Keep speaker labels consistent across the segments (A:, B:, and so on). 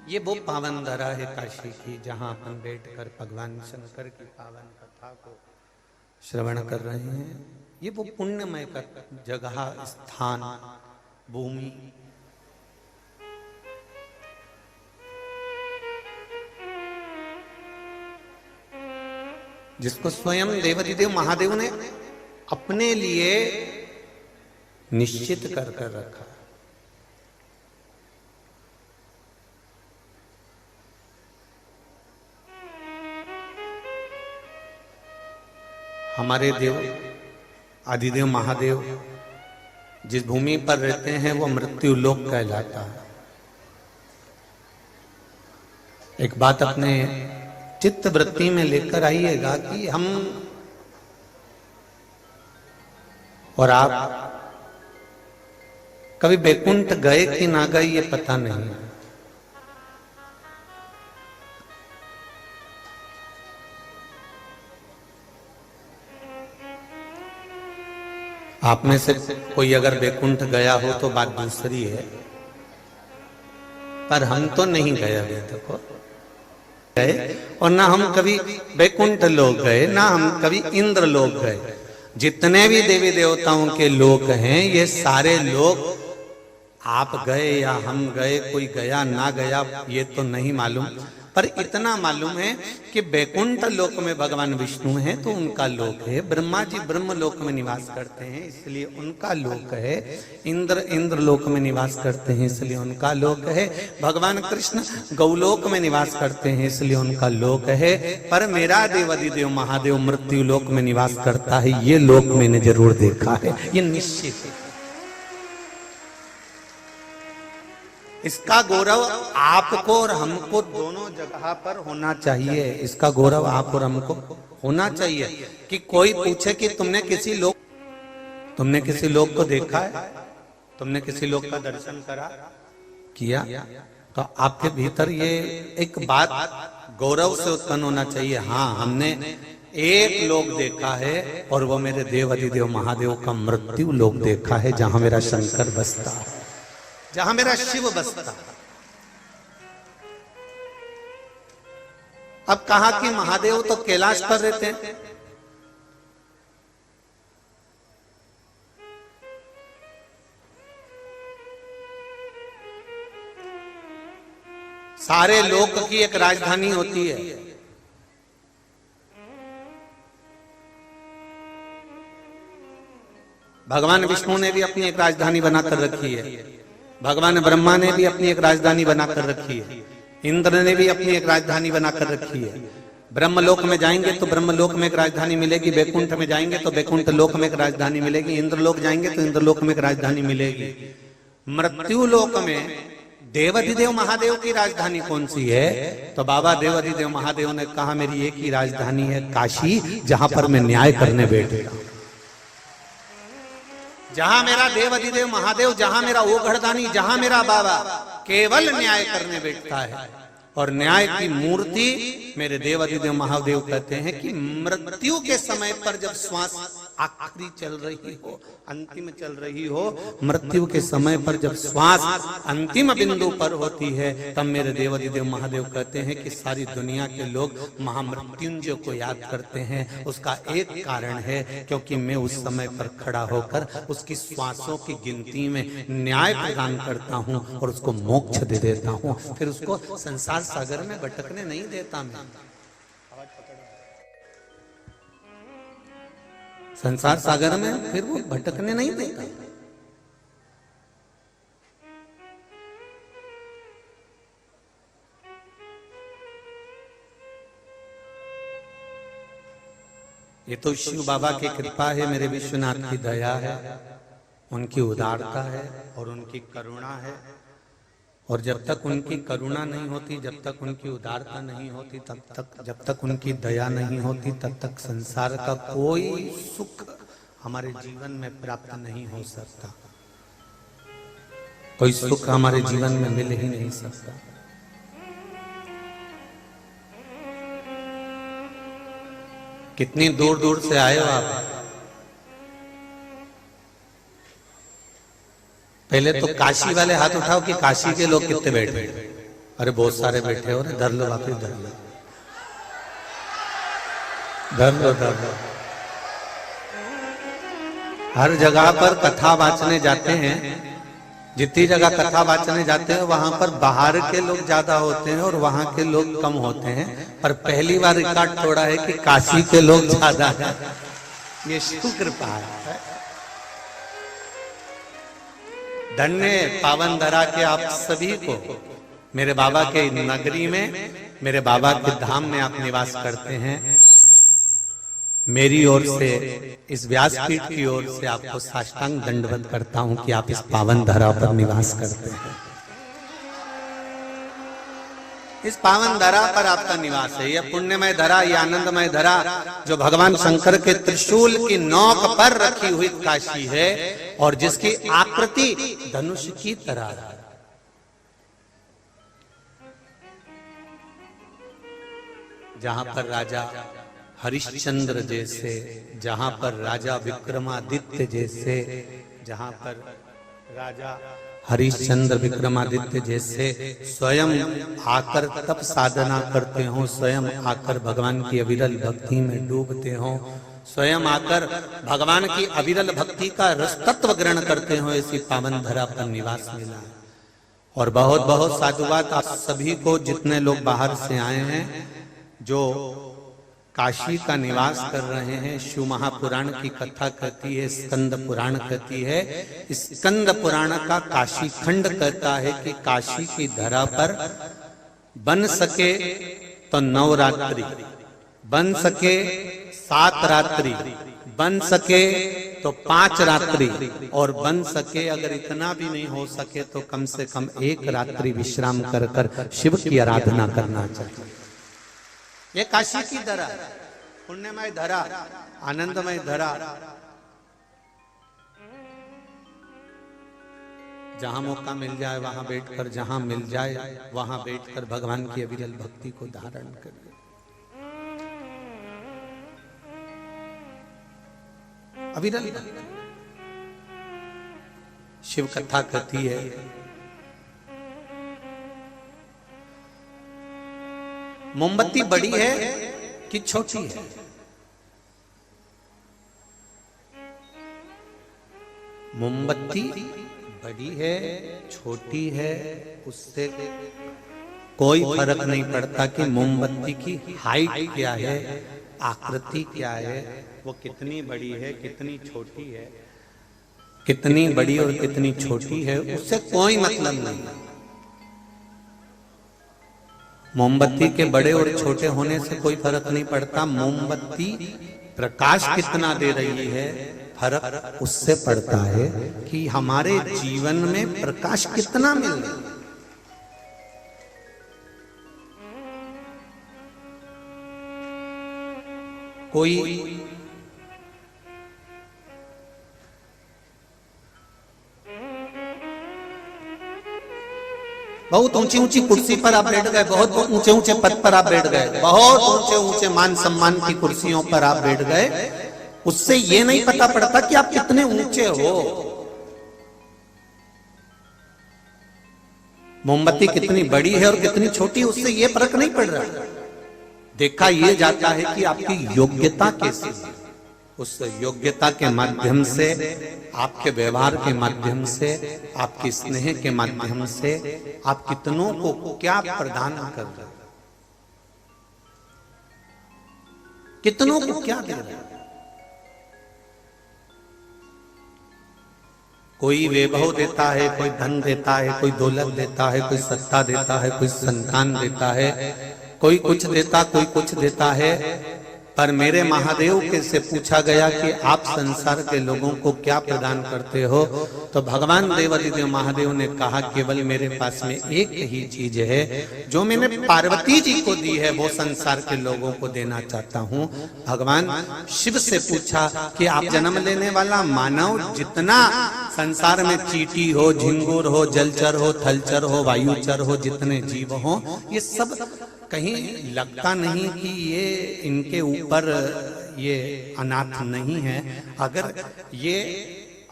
A: ये वो पावन धरा है काशी की, जहां अपन बैठकर भगवान शंकर की पावन कथा को श्रवण कर रहे हैं। ये वो पुण्यमय जगह, स्थान, भूमि, जिसको स्वयं देवाधिदेव महादेव ने अपने लिए निश्चित कर रखा। हमारे देव आदिदेव महादेव जिस भूमि पर रहते हैं वो मृत्यु लोक कहलाता है। एक बात अपने चित्त वृत्ति में लेकर आइएगा कि हम और आप कभी बैकुंठ गए कि ना गए ये पता नहीं है। आप में से कोई अगर बैकुंठ गया हो तो बात दूसरी है, पर हम तो नहीं गए अभी तक गए, और ना हम कभी बैकुंठ लोग गए, ना हम कभी इंद्र लोग गए। जितने भी देवी देवताओं के लोक हैं, ये सारे लोग आप गए या हम गए, कोई गया ना गया ये तो नहीं मालूम, पर इतना मालूम है कि बैकुंठ लोक में भगवान विष्णु हैं तो उनका लोक है। ब्रह्मा जी ब्रह्म लोक में निवास करते हैं इसलिए उनका लोक है। इंद्र लोक में निवास करते हैं इसलिए उनका लोक है। भगवान कृष्ण गौलोक में निवास करते हैं इसलिए उनका लोक है। पर मेरा देवाधिदेव महादेव मृत्यु लोक में निवास करता है, ये लोक मैंने जरूर देखा है, ये निश्चित है। इसका गौरव आपको और हमको दोनों जगह पर होना चाहिए। इसका गौरव आप और हमको होना चाहिए कि कोई पूछे कि तुमने किसी लोग को देखा है, तुमने किसी लोग का दर्शन करा किया, तो आपके भीतर ये एक बात गौरव से उत्पन्न होना चाहिए। हाँ, हमने एक लोग देखा है और वो मेरे देवाधिदेव महादेव का मृत्यु लोक देखा है, जहां मेरा शंकर बसता है, जहां मेरा शिव बसता। अब कहा कि महादेव तो कैलाश पर रहते हैं, सारे लोक की एक राजधानी होती है। भगवान विष्णु ने भी अपनी एक राजधानी बनाकर रखी है, भगवान ब्रह्मा ने भी अपनी एक राजधानी बनाकर रखी है, इंद्र ने भी अपनी एक राजधानी बनाकर रखी है। ब्रह्मलोक में जाएंगे तो ब्रह्मलोक में एक राजधानी मिलेगी, बैकुंठ में जाएंगे तो बैकुंठ लोक में एक राजधानी मिलेगी, इंद्रलोक जाएंगे तो इंद्रलोक में एक राजधानी मिलेगी। मृत्यु लोक में देवाधिदेव महादेव की राजधानी कौन सी है? तो बाबा देवाधिदेव महादेव ने कहा मेरी एक ही राजधानी है काशी, जहां पर मैं न्याय करने बैठेगा। जहां मेरा देवाधिदेव महादेव, जहां मेरा ओघड़दानी, जहां मेरा बाबा केवल न्याय करने बैठता है। और न्याय की मूर्ति मेरे देवाधिदेव महादेव कहते हैं कि मृत्यु के समय पर जब श्वास आखिरी चल रही हो, अंतिम चल रही हो, मृत्यु के समय पर जब श्वास अंतिम बिंदु पर होती है, तब मेरे देवाधिदेव महादेव कहते हैं कि सारी दुनिया के लोग महामृत्युंजय को याद करते हैं। उसका एक कारण है क्योंकि मैं उस समय पर खड़ा होकर उसकी श्वासों की गिनती में न्याय प्रदान करता हूं और उसको मोक्ष दे देता हूं, फिर उसको संसार सागर में भटकने नहीं देता। मैं संसार सागर में फिर वो भटकने नहीं देता। ये तो शिव बाबा की कृपा है, मेरे विश्वनाथ की दया है, उनकी उदारता है और उनकी करुणा है। और जब तक उनकी करुणा नहीं होती, जब तक उनकी उदारता नहीं होती, तब तक, जब तक उनकी दया नहीं होती, तब तक संसार का कोई सुख हमारे जीवन में प्राप्त नहीं हो सकता, कोई सुख हमारे जीवन में मिल ही नहीं सकता। कितनी दूर दूर से आए हो आप? पहले तो काशी वाले हाथ उठाओ कि काशी के लोग कितने बैठे। अरे बहुत सारे बैठे हो, धर लो वापिस, धर लो, धर लो, धर लो। हर जगह पर कथा वाचने जाते हैं, जितनी जगह कथा वाचने जाते हैं वहां पर बाहर के लोग ज्यादा होते हैं और वहां के लोग कम होते हैं। पर पहली बार रिकॉर्ड तोड़ा है कि काशी के लोग ज्यादा हैं। ये शिव कृपा है। धन्य पावन धरा के आप सभी को, मेरे बाबा के नगरी में, मेरे बाबा के धाम में आप निवास करते हैं। मेरी ओर से, इस व्यासपीठ की ओर से आपको साष्टांग दंडवत करता हूं कि आप इस पावन धरा पर निवास करते हैं। इस पावन धरा पर आपका निवास है। यह पुण्यमय धरा, यह आनंदमय धरा जो भगवान शंकर के त्रिशूल की नोक पर रखी हुई काशी है और जिसकी आकृति धनुष की तरह है। जहां पर राजा हरिश्चंद्र जैसे, जहां पर राजा विक्रमादित्य जैसे, जहां पर राजा हरिश्चंद्र विक्रमादित्य जैसे स्वयं आकर तप साधना करते हो, स्वयं आकर भगवान की अविरल भक्ति में डूबते हो, स्वयं आकर भगवान की अविरल भक्ति का रस तत्व ग्रहण करते हो, ऐसी पावन धरा पर निवास मिला। और बहुत बहुत साधुवाद आप सभी को, जितने लोग बाहर से आए हैं, जो काशी का निवास कर रहे हैं। शिव महापुराण की कथा कहती है, स्कंद पुराण कहती है, स्कंद पुराण का काशी खंड कहता है कि काशी की धरा पर बन सके तो 9 रात्रि, बन सके 7 रात्रि, बन सके तो 5 रात्रि, और बन सके अगर इतना भी नहीं हो सके तो कम से कम 1 रात्रि विश्राम कर कर शिव की आराधना करना चाहिए। ये काशी की धरा, पुण्यमय धरा, आनंदमय धरा, जहां मौका मिल जाए वहां बैठकर, जहां मिल जाए वहां बैठकर भगवान की अविरल भक्ति को धारण करिए। अविरल भक्ति शिव कथा कहती है, मोमबत्ती बड़ी है कि छोटी है? मोमबत्ती बड़ी है छोटी है उससे कोई फर्क नहीं पड़ता कि मोमबत्ती की हाइट क्या है, आकृति क्या है, वो कितनी बड़ी है कितनी छोटी है, कितनी बड़ी और कितनी छोटी है, उससे कोई मतलब नहीं। मोमबत्ती के बड़े और छोटे होने से कोई फर्क नहीं पड़ता। मोमबत्ती प्रकाश कितना दे रही है, फर्क उससे पड़ता है कि हमारे जीवन में प्रकाश कितना मिल रहा है। कोई बहुत ऊंची ऊंची कुर्सी पर आप बैठ गए, बहुत ऊंचे ऊंचे पद पर आप बैठ गए, बहुत ऊंचे ऊंचे मान सम्मान की कुर्सियों पर आप बैठ गए, उससे ये नहीं पता पड़ता कि आप कितने ऊंचे हो। मोमबत्ती कितनी बड़ी है और कितनी छोटी, उससे ये फर्क नहीं पड़ रहा। देखा ये जाता है कि आपकी योग्यता कैसी है। उस योग्यता के माध्यम से, आपके व्यवहार के माध्यम से, आपके स्नेह के माध्यम से आप कितनों को क्या प्रदान कर रहे, कितनों को क्या दे रहे। कोई वैभव देता है, कोई धन देता है, कोई दौलत देता है, कोई सत्ता देता है, कोई संतान देता है, कोई कुछ देता, कोई कुछ देता है। पर मेरे महादेव के से पूछा गया कि आप संसार के लोगों को क्या प्रदान करते हो, तो भगवान देवादिदेव महादेव ने कहा केवल मेरे पास में एक ही चीज है जो मैंने पार्वती जी को दी है, वो संसार के लोगों को देना चाहता हूँ। भगवान शिव से पूछा कि आप जन्म लेने वाला मानव जितना संसार में चींटी हो, झिंगुर हो, जलचर हो, थलचर हो, वायुचर हो, जितने जीव हो, ये सब कहीं लगता नहीं कि ये इनके ऊपर ये अनाथ नहीं है। अगर ये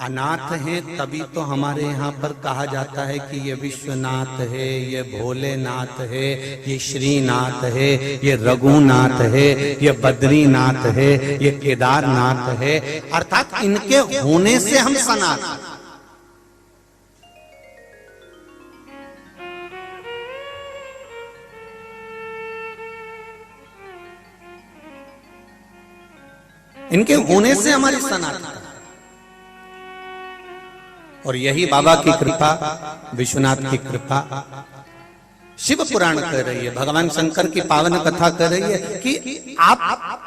A: अनाथ हैं तभी तो हमारे यहाँ पर कहा जाता है कि ये विश्वनाथ है, ये भोलेनाथ है, ये श्रीनाथ है, ये रघुनाथ है, ये बद्रीनाथ है, ये केदारनाथ है। अर्थात इनके होने से हम सनातन। इनके होने से हमारी सनातन। और यही बाबा की कृपा, विश्वनाथ की कृपा शिव पुराण कह रही है, भगवान शंकर की पावन कथा कह रही है कि आप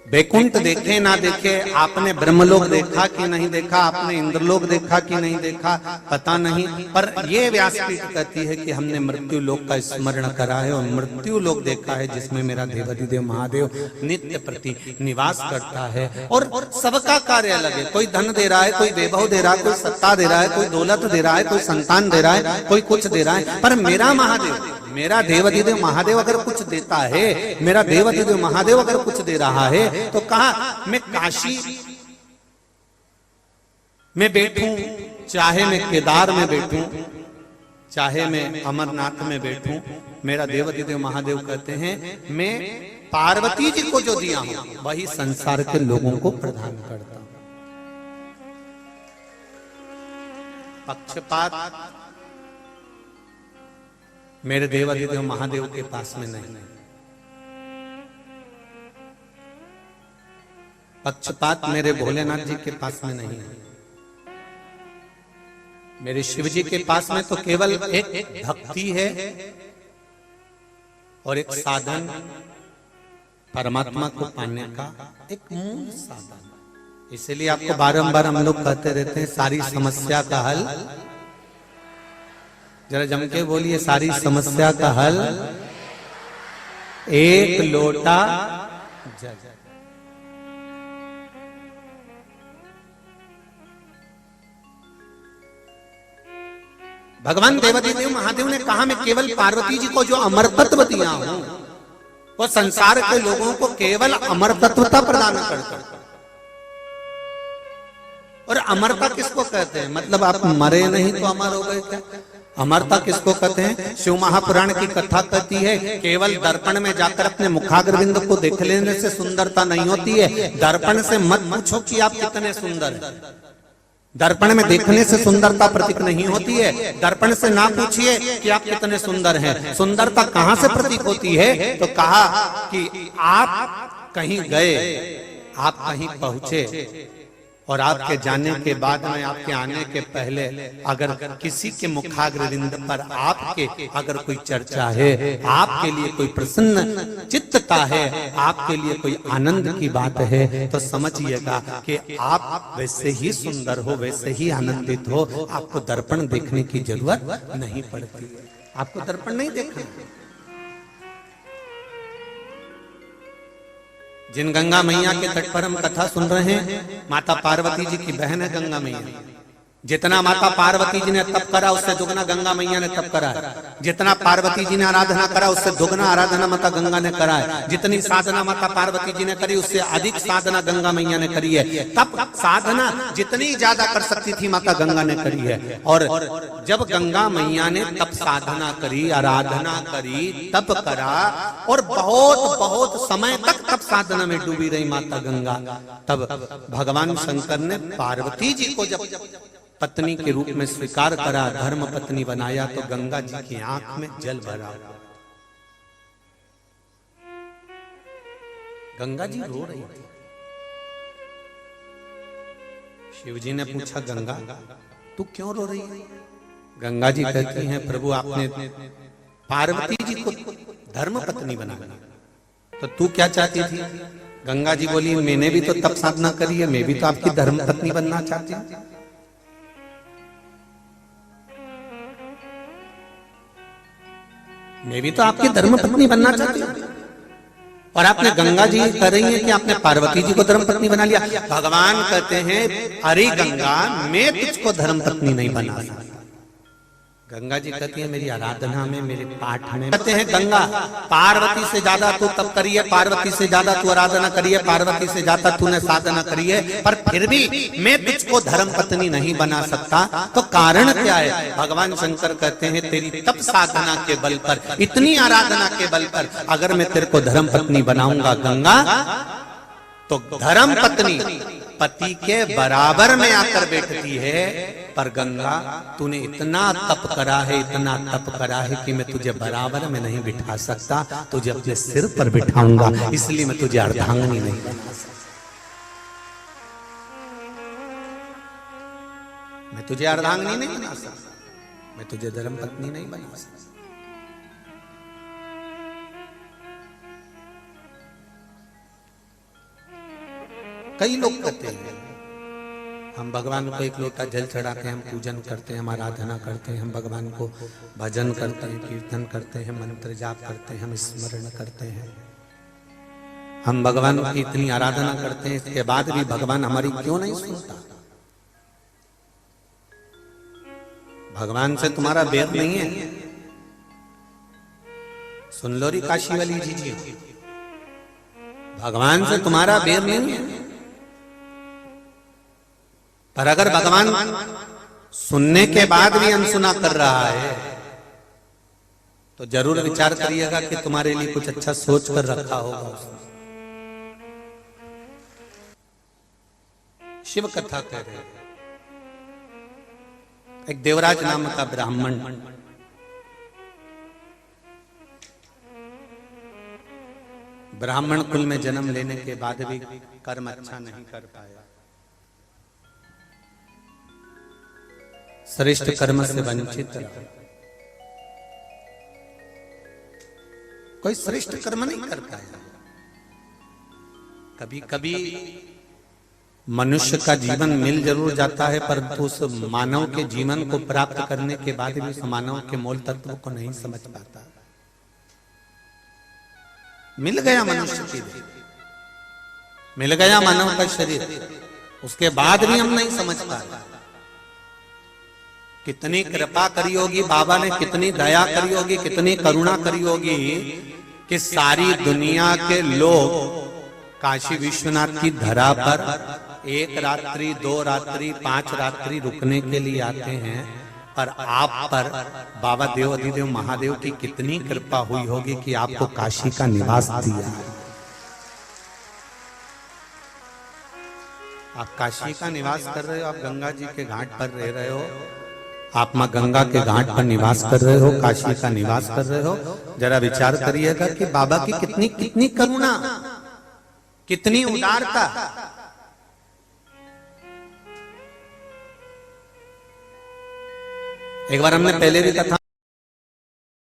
A: वैकुंठ देखे ना देखे, आपने ब्रह्मलोक देखा कि नहीं देखा, आपने इंद्रलोक देखा कि नहीं देखा, पता नहीं, पर ये व्यासपीठ कहती है कि हमने मृत्यु लोक का स्मरण करा है और मृत्यु लोक देखा है जिसमें मेरा देवाधिदेव महादेव नित्य प्रति निवास करता है। और सबका कार्य अलग है, कोई धन दे रहा है, कोई वैभव दे रहा है, कोई सत्ता दे रहा है, कोई दौलत दे रहा है, कोई संतान दे रहा है, कोई कुछ दे रहा है, पर मेरा महादेव, मेरा देवाधिदेव महादेव अगर कुछ देता है, मेरा देवाधिदेव महादेव अगर कुछ दे रहा है, तो कहा मैं काशी में बैठूं, चाहे मैं केदार में बैठूं, चाहे मैं अमरनाथ में बैठूं, मेरा देवाधिदेव महादेव कहते हैं मैं पार्वती जी को जो दिया हूं वही संसार के लोगों को प्रदान करता हूं। पक्षपात मेरे देवाधिदेव महादेव के पास में नहीं, पक्षपात मेरे भोलेनाथ जी के पास में नहीं है। मेरे शिव जी के पास में तो केवल एक भक्ति है और एक साधन, परमात्मा को पाने का एक मूल साधन। इसलिए आपको बारंबार हम लोग कहते रहते हैं सारी समस्या का हल, जरा जम के बोलिए, सारी समस्या का हल एक लोटा जल। भगवान देवाधिदेव महादेव ने कहा मैं केवल पार्वती जी को जो अमर तत्व दिया हूं वो संसार के लोगों को केवल अमर तत्वता प्रदान करता है। और अमरता किसको कहते हैं? मतलब आप मरे नहीं तो अमर हो गए क्या? अमरता किसको कहते हैं? शिव महापुराण की कथा कहती है केवल दर्पण में जाकर अपने मुखाग्रविंद को देख लेने से सुंदरता नहीं होती है। दर्पण से मत पूछो कि आप कितने सुंदर हैं, दर्पण में देखने से सुंदरता प्रतीक नहीं होती है। दर्पण से ना पूछिए कि आप कितने सुंदर हैं, सुंदरता कहां से प्रतीक होती है? तो कहा कि आप कहीं गए, आप कहीं पहुंचे और आपके जाने के बाद में, आपके आने के पहले अगर किसी के मुखाग्रविंद पर आपके अगर कोई चर्चा है, आपके लिए कोई प्रसन्न चित्तता है, आपके लिए कोई आनंद की बात है, तो समझिएगा कि आप वैसे ही सुंदर हो, वैसे ही आनंदित हो। आपको दर्पण देखने की जरूरत नहीं पड़ती, आपको दर्पण नहीं देखना। जिन गंगा मैया के तट पर हम कथा सुन रहे हैं, माता पार्वती जी की बहन है गंगा मैया। जितना माता पार्वती जी ने तप करा उससे दुगना गंगा मैया ने तप करा है। जितना पार्वती जी ने आराधना करा उससे दुगना आराधना माता गंगा ने करा है। जितनी साधना माता पार्वती जी ने करी उससे अधिक साधना गंगा मैया ने करी है। तप साधना जितनी ज्यादा कर सकती थी माता गंगा ने करी है। और जब गंगा मैया ने तप साधना करी, आराधना करी, तप करा और बहुत बहुत समय तक तप साधना में डूबी रही माता गंगा, तब भगवान शंकर ने पार्वती जी को जब पत्नी के रूप में स्वीकार करा, धर्म पत्नी बनाया, तो गंगा जी की आंख में जल भरा। गंगा जी रो रही थी। शिव जी ने पूछा गंगा तू क्यों रो रही है? गंगा जी कहती हैं प्रभु आपने पार्वती जी को धर्म पत्नी बनाया, तो तू क्या चाहती थी? गंगा जी बोली मैंने भी तो तप साधना करी है, मैं भी तो आपकी धर्म पत्नी बनना चाहती हूं। मैं भी तो आपकी धर्म पत्नी बनना चाहती हूँ। और आपने गंगा जी कह रही है कि आपने पार्वती जी को धर्म पत्नी बना लिया। भगवान कहते हैं अरे गंगा मैं तुझको धर्म पत्नी नहीं बना सकता, गंगा जी कहती है मेरी आराधना में, मेरे पाठ में। कहते हैं गंगा पार्वती से ज्यादा तू तप करिए, पार्वती से ज्यादा तू आराधना करिए, पार्वती से ज्यादा तूने साधना करिए, पर फिर भी मैं तुझको धर्म पत्नी नहीं बना सकता। तो कारण क्या है? भगवान शंकर कहते हैं तेरी तप साधना के बल पर, इतनी आराधना के बल पर अगर मैं तेरे को धर्म पत्नी बनाऊंगा गंगा, तो धर्म पत्नी पति के बराबर में आकर बैठती है। पर गंगा तूने इतना तप करा है, इतना तप करा है कि मैं तुझे बराबर में नहीं बिठा सकता, तुझे अपने सिर पर बिठाऊंगा, इसलिए मैं तुझे अर्धांगिनी नहीं बना सकता। मैं तुझे अर्धांगिनी नहीं बना सकता, मैं तुझे धर्म पत्नी नहीं बना सकता। कई लोग कहते हैं हम भगवान को एक लोटा जल चढ़ा के हम पूजन करते हैं, हम आराधना करते हैं, हम भगवान को भजन करते हैं, कीर्तन करते हैं, मंत्र जाप करते हैं, हम स्मरण करते हैं, हम भगवान की इतनी आराधना करते हैं, इसके बाद भी भगवान हमारी क्यों नहीं सुनता? भगवान से तुम्हारा बैर नहीं है? सुन लो री काशी वाली जी, भगवान से तुम्हारा बैर नहीं है। पर अगर भगवान सुनने के बाद भी अनसुना कर रहा है तो जरूर विचार करिएगा कि तुम्हारे लिए कुछ अच्छा सोच कर रखा होगा। शिव कथा कह रहे हैं, एक देवराज नाम का ब्राह्मण ब्राह्मण कुल में जन्म लेने के बाद भी कर्म अच्छा नहीं कर पाया, श्रेष्ठ कर्म से वंचित रहा। कोई श्रेष्ठ कर्म नहीं कर पाया। कभी कभी मनुष्य का जीवन मिल जरूर जाता है, परंतु उस मानव के जीवन को प्राप्त करने के बाद भी उस मानव के मूल तत्व को नहीं समझ पाता। मिल गया मनुष्य की देह, मिल गया मानव का शरीर, उसके बाद भी हम नहीं समझ पाते। कितनी कृपा करी होगी बाबा ने, कितनी दया करी होगी, कितनी करुणा करी होगी कि सारी दुनिया के लोग काशी विश्वनाथ की धरा पर 1 रात्रि 2 रात्रि 5 रात्रि रुकने के लिए आते हैं, पर आप पर बाबा देव अधिदेव महादेव की कितनी कृपा हुई होगी कि आपको काशी का निवास दिया। आप काशी का निवास कर रहे हो, आप गंगा जी के घाट पर रह रहे हो, आप मां गंगा के घाट पर निवास कर रहे हो, काशी का निवास कर रहे हो। जरा विचार करिएगा कि बाबा की कितनी कितनी करुणा, कितनी उदारता। एक बार हमने पहले भी कथा